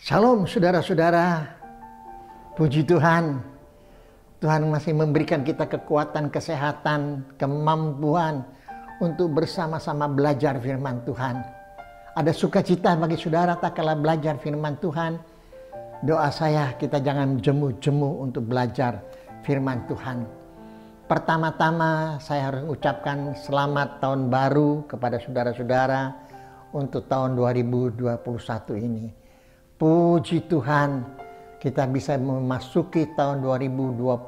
Shalom saudara-saudara, puji Tuhan. Tuhan masih memberikan kita kekuatan, kesehatan, kemampuan untuk bersama-sama belajar firman Tuhan. Ada sukacita bagi saudara tak kalah belajar firman Tuhan. Doa saya kita jangan jemu-jemu untuk belajar firman Tuhan. Pertama-tama saya harus ucapkan selamat tahun baru kepada saudara-saudara untuk tahun 2021 ini. Puji Tuhan, kita bisa memasuki tahun 2021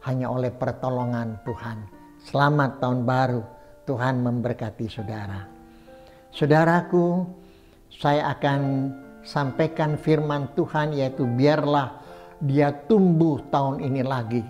hanya oleh pertolongan Tuhan. Selamat tahun baru, Tuhan memberkati saudara. Saudaraku, saya akan sampaikan firman Tuhan, yaitu biarlah dia tumbuh tahun ini lagi.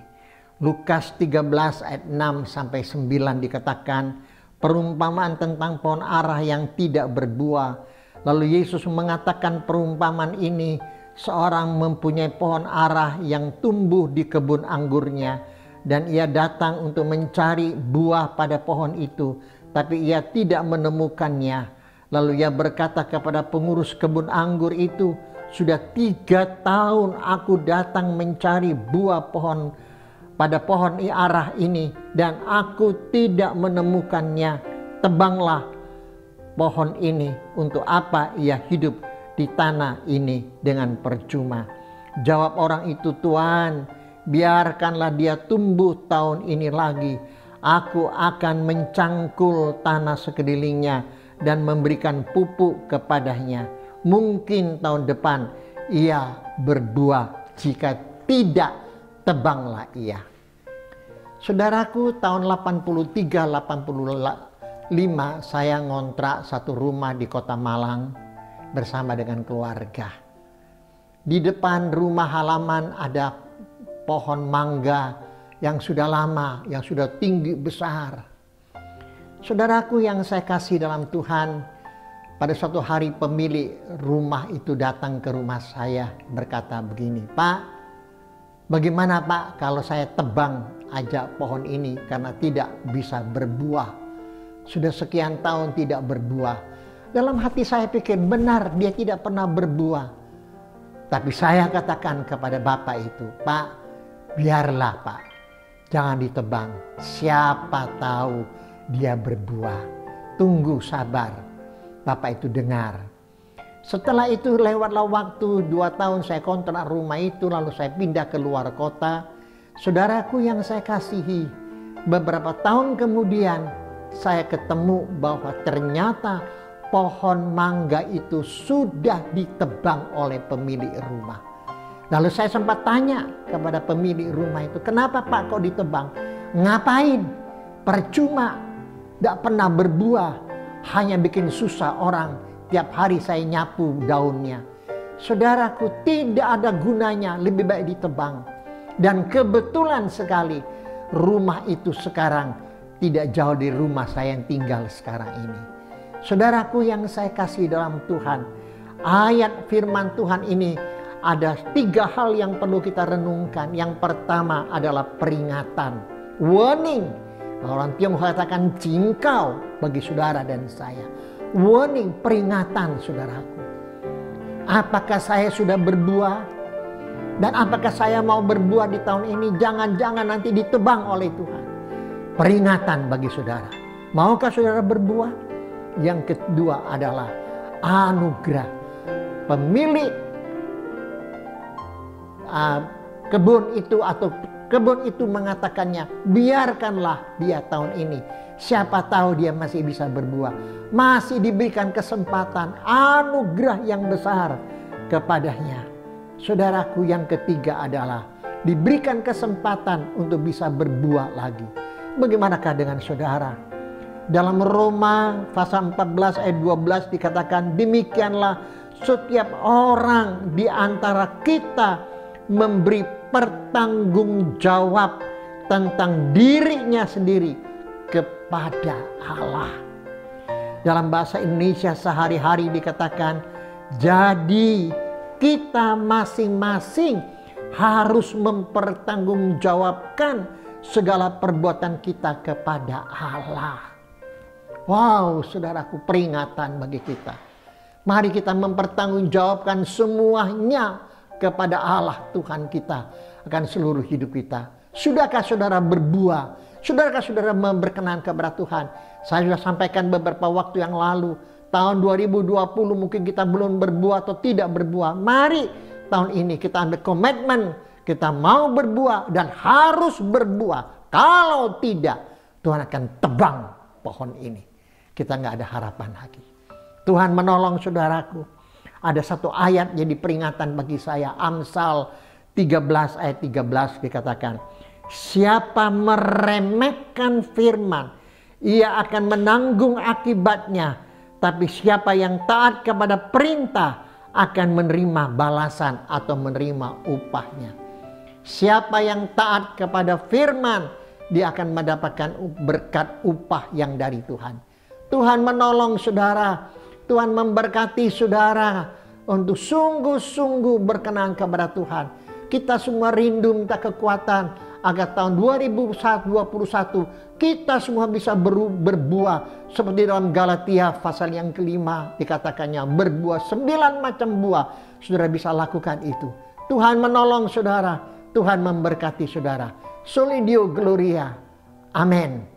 Lukas 13 ayat 6 sampai 9 dikatakan perumpamaan tentang pohon ara yang tidak berbuah. Lalu Yesus mengatakan perumpamaan ini, seorang mempunyai pohon ara yang tumbuh di kebun anggurnya, dan ia datang untuk mencari buah pada pohon itu, tapi ia tidak menemukannya. Lalu ia berkata kepada pengurus kebun anggur itu, sudah 3 tahun aku datang mencari buah pohon pada pohon ara ini, dan aku tidak menemukannya. Tebanglah pohon ini, untuk apa ia hidup di tanah ini dengan percuma? Jawab orang itu, Tuhan, biarkanlah dia tumbuh tahun ini lagi. Aku akan mencangkul tanah sekelilingnya dan memberikan pupuk kepadanya. Mungkin tahun depan ia berbuah, jika tidak, tebanglah ia. Saudaraku, tahun 83-85 saya ngontrak satu rumah di Kota Malang bersama dengan keluarga. Di depan rumah halaman ada pohon mangga yang sudah lama, yang sudah tinggi besar. Saudaraku yang saya kasih dalam Tuhan, pada suatu hari pemilik rumah itu datang ke rumah saya berkata begini, Pak, bagaimana Pak kalau saya tebang aja pohon ini karena tidak bisa berbuah? Sudah sekian tahun tidak berbuah. Dalam hati saya pikir benar dia tidak pernah berbuah. Tapi saya katakan kepada bapak itu, Pak, biarlah Pak, jangan ditebang. Siapa tahu dia berbuah. Tunggu sabar. Bapak itu dengar. Setelah itu lewatlah waktu 2 tahun saya kontrak rumah itu, lalu saya pindah ke luar kota. Saudaraku yang saya kasihi, beberapa tahun kemudian saya ketemu bahwa ternyata pohon mangga itu sudah ditebang oleh pemilik rumah. Lalu saya sempat tanya kepada pemilik rumah itu, kenapa Pak kok ditebang? Ngapain? Percuma, tidak pernah berbuah, hanya bikin susah orang. Tiap hari saya nyapu daunnya. Saudaraku, tidak ada gunanya, lebih baik ditebang. Dan kebetulan sekali rumah itu sekarang tidak jauh dari rumah saya yang tinggal sekarang ini. Saudaraku yang saya kasih dalam Tuhan, ayat firman Tuhan ini ada 3 hal yang perlu kita renungkan. Yang pertama adalah peringatan, warning. Orang Tionghoa katakan jingkau bagi saudara dan saya. Warning, peringatan saudaraku. Apakah saya sudah berbuah? Dan apakah saya mau berbuah di tahun ini? Jangan-jangan nanti ditebang oleh Tuhan. Peringatan bagi saudara. Maukah saudara berbuah? Yang kedua adalah anugerah. Pemilik kebun itu atau kebun itu mengatakannya, biarkanlah dia tahun ini. Siapa tahu dia masih bisa berbuah. Masih diberikan kesempatan, anugerah yang besar kepadanya. Saudaraku yang ketiga adalah diberikan kesempatan untuk bisa berbuah lagi. Bagaimanakah dengan saudara? Dalam Roma pasal 14 ayat 12 dikatakan, demikianlah setiap orang di antara kita memberi pertanggungjawab tentang dirinya sendiri kepada Allah. Dalam bahasa Indonesia sehari-hari dikatakan, jadi kita masing-masing harus mempertanggungjawabkan segala perbuatan kita kepada Allah. Wow, saudaraku, peringatan bagi kita. Mari kita mempertanggungjawabkan semuanya kepada Allah Tuhan kita akan seluruh hidup kita. Sudahkah saudara berbuah? Sudahkah saudara berkenan kepada Tuhan? Saya sudah sampaikan beberapa waktu yang lalu, tahun 2020 mungkin kita belum berbuah atau tidak berbuah. Mari tahun ini kita ambil komitmen, kita mau berbuah dan harus berbuah. Kalau tidak, Tuhan akan tebang pohon ini. Kita nggak ada harapan lagi. Tuhan menolong saudaraku. Ada satu ayat jadi peringatan bagi saya. Amsal 13 ayat 13 dikatakan, siapa meremehkan firman, ia akan menanggung akibatnya. Tapi siapa yang taat kepada perintah akan menerima balasan atau menerima upahnya. Siapa yang taat kepada firman, dia akan mendapatkan berkat upah yang dari Tuhan. Tuhan menolong saudara. Tuhan memberkati saudara untuk sungguh-sungguh berkenan kepada Tuhan. Kita semua rindu minta kekuatan agar tahun 2021 kita semua bisa berbuah. Seperti dalam Galatia pasal yang kelima dikatakannya berbuah 9 macam buah. Saudara bisa lakukan itu. Tuhan menolong saudara. Tuhan memberkati saudara. Soli Deo Gloria. Amin.